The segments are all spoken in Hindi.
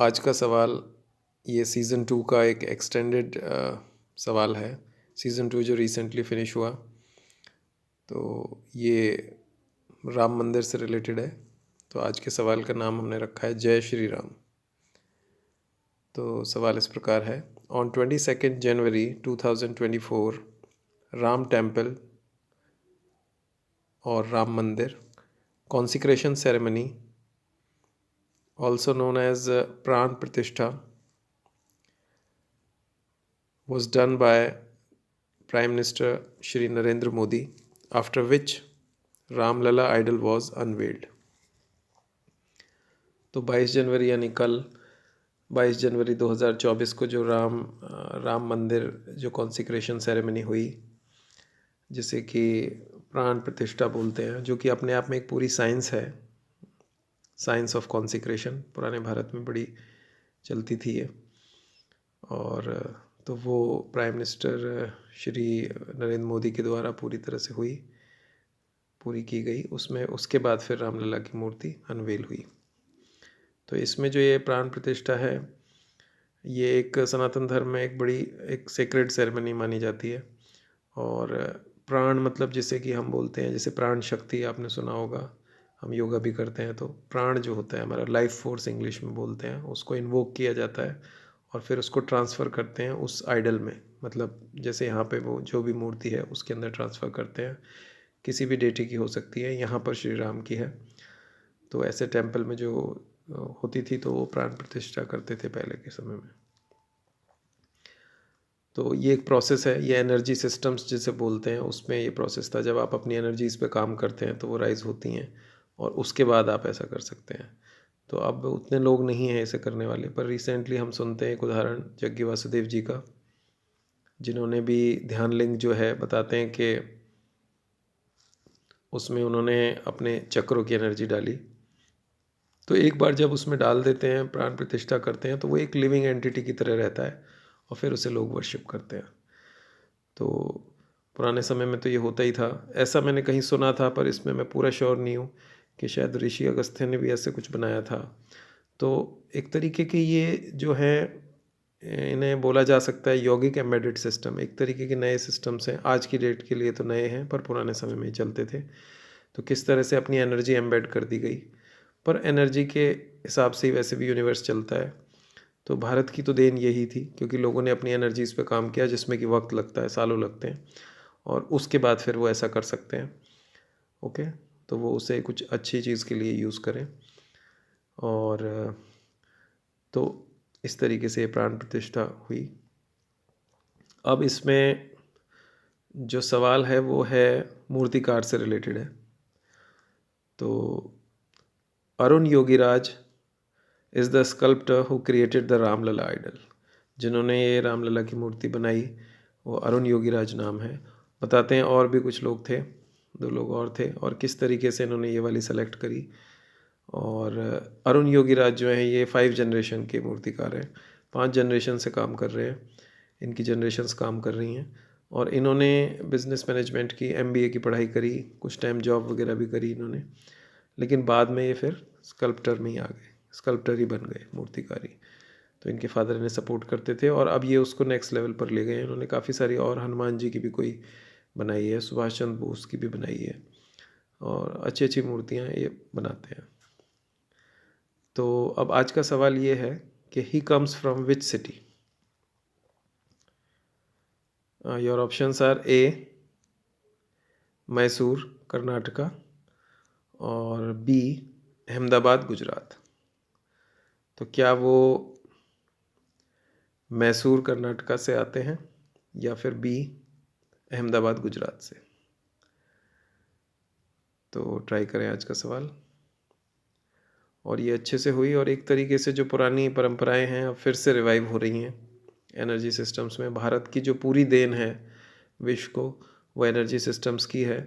आज का सवाल ये सीज़न 2 का एक एक्सटेंडेड सवाल है। सीज़न 2 जो रिसेंटली फिनिश हुआ, तो ये राम मंदिर से रिलेटेड है। तो आज के सवाल का नाम हमने रखा है जय श्री राम। तो सवाल इस प्रकार है, ऑन 22 जनवरी 2024 राम टेम्पल और राम मंदिर consecration ceremony, also known as Pran Pratishtha, was done by Prime Minister Shri Narendra Modi, after which Ram Lala idol was unveiled. तो 22 जनवरी यानी कल 22 जनवरी 2024 को जो राम मंदिर जो कॉन्सिक्रेशन सेरेमनी हुई, जिसे कि प्राण प्रतिष्ठा बोलते हैं, जो कि अपने आप में एक पूरी साइंस है। साइंस ऑफ कॉन्सिक्रेशन पुराने भारत में बड़ी चलती थी ये। और तो वो प्राइम मिनिस्टर श्री नरेंद्र मोदी के द्वारा पूरी तरह से पूरी की गई। उसमें उसके बाद फिर रामलला की मूर्ति अनवेल हुई। तो इसमें जो ये प्राण प्रतिष्ठा है, ये एक सनातन धर्म में एक सेक्रेड सेरेमनी मानी जाती है। और प्राण मतलब जिसे कि हम बोलते हैं, जैसे प्राण शक्ति आपने सुना होगा, हम योगा भी करते हैं तो प्राण जो होता है हमारा, लाइफ फोर्स इंग्लिश में बोलते हैं, उसको इन्वोक किया जाता है और फिर उसको ट्रांसफ़र करते हैं उस आइडल में। मतलब जैसे यहाँ पे वो जो भी मूर्ति है उसके अंदर ट्रांसफ़र करते हैं। किसी भी डेटी की हो सकती है, यहाँ पर श्री राम की है। तो ऐसे टेम्पल में जो होती थी तो वो प्राण प्रतिष्ठा करते थे पहले के समय में। तो ये एक प्रोसेस है, ये एनर्जी सिस्टम्स जिसे बोलते हैं, उसमें ये प्रोसेस था। जब आप अपनी एनर्जीज़ पे काम करते हैं तो वो राइज़ होती हैं और उसके बाद आप ऐसा कर सकते हैं। तो अब उतने लोग नहीं हैं ऐसे करने वाले, पर रिसेंटली हम सुनते हैं एक उदाहरण जग्गी वासुदेव जी का, जिन्होंने भी ध्यान लिंग जो है, बताते हैं कि उसमें उन्होंने अपने चक्रों की एनर्जी डाली। तो एक बार जब उसमें डाल देते हैं, प्राण प्रतिष्ठा करते हैं, तो वो एक लिविंग एंटिटी की तरह रहता है और फिर उसे लोग वर्शिप करते हैं। तो पुराने समय में तो ये होता ही था, ऐसा मैंने कहीं सुना था, पर इसमें मैं पूरा श्योर नहीं हूँ कि शायद ऋषि अगस्त्य ने भी ऐसे कुछ बनाया था। तो एक तरीके के ये जो है, इन्हें बोला जा सकता है यौगिक एम्बेडेड सिस्टम। एक तरीके के नए सिस्टम्स हैं, आज की डेट के लिए तो नए हैं, पर पुराने समय में ही चलते थे। तो किस तरह से अपनी एनर्जी एम्बेड कर दी गई, पर एनर्जी के हिसाब से ही वैसे भी यूनिवर्स चलता है। तो भारत की तो देन यही थी, क्योंकि लोगों ने अपनी एनर्जीज़ पे काम किया, जिसमें कि वक्त लगता है, सालों लगते हैं, और उसके बाद फिर वो ऐसा कर सकते हैं। ओके, तो वो उसे कुछ अच्छी चीज़ के लिए यूज़ करें। और तो इस तरीके से प्राण प्रतिष्ठा हुई। अब इसमें जो सवाल है वो है मूर्तिकार से रिलेटेड है। तो Arun Yogiraj is the sculptor who created the Ram Lalla idol. जिन्होंने ये रामलला की मूर्ति बनाई वो अरुण योगीराज नाम है। बताते हैं और भी कुछ लोग थे, 2 लोग और थे, और किस तरीके से इन्होंने ये वाली सेलेक्ट करी। और अरुण योगीराज जो हैं ये 5 जनरेशन के मूर्तिकार हैं, 5 जनरेशन से काम कर रहे हैं, इनकी जनरेशन्स काम कर रही हैं। और इन्होंने बिज़नेस मैनेजमेंट की MBA की पढ़ाई करी, कुछ टाइम जॉब वगैरह भी करी इन्होंने, लेकिन बाद में ये फिर स्कल्प्टर में ही आ गए, स्कल्प्टर ही बन गए, मूर्तिकारी। तो इनके फादर इन्हें सपोर्ट करते थे और अब ये उसको नेक्स्ट लेवल पर ले गए हैं। इन्होंने काफ़ी सारी और हनुमान जी की भी कोई बनाई है, सुभाष चंद्र बोस की भी बनाई है, और अच्छी अच्छी मूर्तियाँ ये बनाते हैं। तो अब आज का सवाल ये है कि he comes from which city. Your options are A Mysore Karnataka और बी अहमदाबाद गुजरात। तो क्या वो मैसूर कर्नाटका से आते हैं या फिर बी अहमदाबाद गुजरात से? तो ट्राई करें आज का सवाल। और ये अच्छे से हुई, और एक तरीके से जो पुरानी परंपराएं हैं अब फिर से रिवाइव हो रही हैं एनर्जी सिस्टम्स में। भारत की जो पूरी देन है विश्व को, वो एनर्जी सिस्टम्स की है।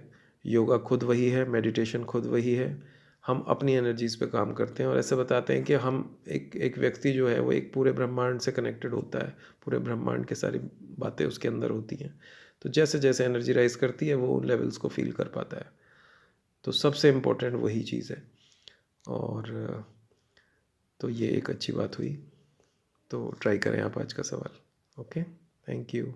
योगा खुद वही है, मेडिटेशन खुद वही है। हम अपनी एनर्जीज़ पे काम करते हैं और ऐसे बताते हैं कि हम एक व्यक्ति जो है वो एक पूरे ब्रह्मांड से कनेक्टेड होता है, पूरे ब्रह्मांड की सारी बातें उसके अंदर होती हैं। तो जैसे जैसे एनर्जी राइज करती है वो उन लेवल्स को फील कर पाता है। तो सबसे इम्पोर्टेंट वही चीज़ है। और तो ये एक अच्छी बात हुई। तो ट्राई करें आप आज का सवाल। Okay, thank you.